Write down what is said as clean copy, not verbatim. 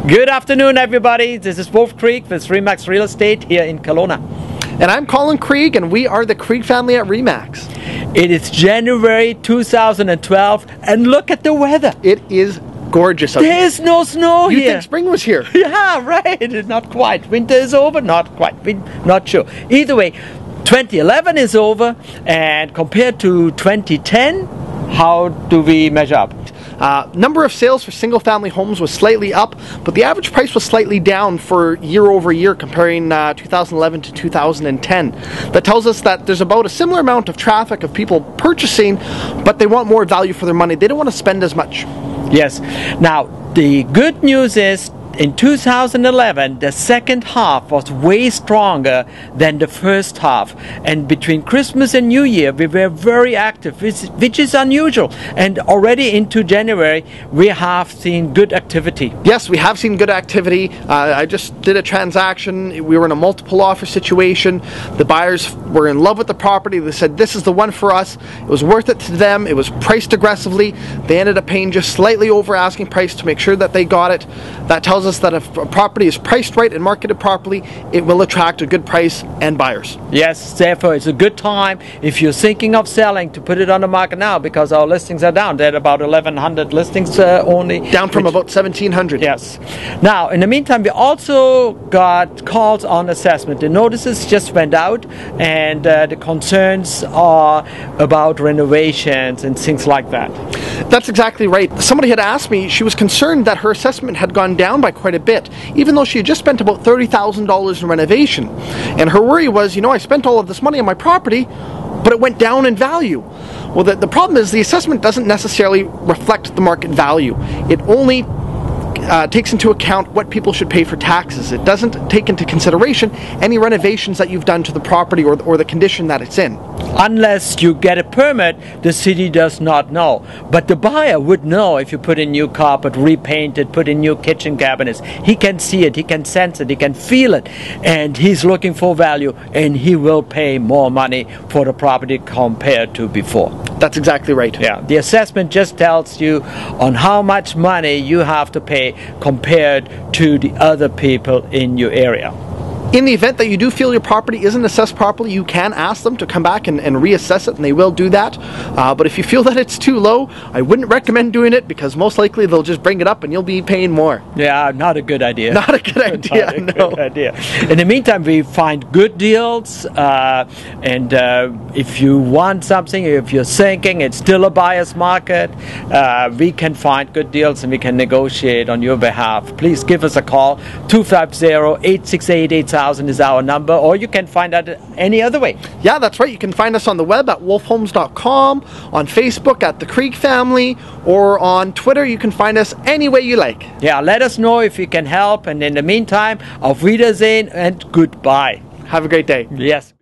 Good afternoon, everybody. This is Colin Krieg with Remax Real Estate here in Kelowna. And I'm Colin Krieg, and we are the Krieg family at Remax. It is January 2012, and look at the weather. It is gorgeous out here. There's no snow here. You think spring was here? Yeah, right. Not quite. Winter is over. Not quite. Not sure. Either way, 2011 is over, and compared to 2010, how do we measure up? Number of sales for single-family homes was slightly up, but the average price was slightly down for year-over-year, comparing 2011 to 2010. That tells us that there's about a similar amount of traffic of people purchasing, but they want more value for their money. They don't want to spend as much. Yes. Now, the good news is, in 2011, the second half was way stronger than the first half. And between Christmas and New Year, we were very active, which is unusual. And already into January, we have seen good activity. Yes, we have seen good activity. I just did a transaction. We were in a multiple offer situation. The buyers were in love with the property. They said, this is the one for us. It was worth it to them. It was priced aggressively. They ended up paying just slightly over asking price to make sure that they got it. That tells us that if a property is priced right and marketed properly, it will attract a good price and buyers. Yes, therefore it's a good time if you're thinking of selling to put it on the market now, because our listings are down. They're at about 1,100 listings only. Down from about 1,700. Yes. Now, in the meantime, we also got calls on assessment. The notices just went out, and the concerns are about renovations and things like that. That's exactly right. Somebody had asked me, she was concerned that her assessment had gone down by quite a bit, even though she had just spent about $30,000 in renovation. And her worry was, I spent all of this money on my property, but it went down in value. Well, the problem is the assessment doesn't necessarily reflect the market value. It only takes into account what people should pay for taxes. It doesn't take into consideration any renovations that you've done to the property or the condition that it's in. Unless you get a permit, the city does not know. But the buyer would know if you put in new carpet, repainted, put in new kitchen cabinets. He can see it, he can sense it, he can feel it, and he's looking for value, and he will pay more money for the property compared to before. That's exactly right. Yeah, the assessment just tells you on how much money you have to pay compared to the other people in your area. In the event that you do feel your property isn't assessed properly, you can ask them to come back and reassess it, and they will do that. But if you feel that it's too low, I wouldn't recommend doing it, because most likely they'll just bring it up and you'll be paying more. Yeah, not a good idea. Not a good idea, no. Good idea. In the meantime, we find good deals, and if you want something, if you're thinking it's still a buyer's market, we can find good deals and we can negotiate on your behalf. Please give us a call. 250-868-8000 is our number, or you can find out any other way. Yeah, that's right. You can find us on the web at wolfhomes.com, on Facebook at the Krieg family, or on Twitter. You can find us any way you like. Yeah, let us know if we can help, and in the meantime, auf Wiedersehen and goodbye. Have a great day. Yes.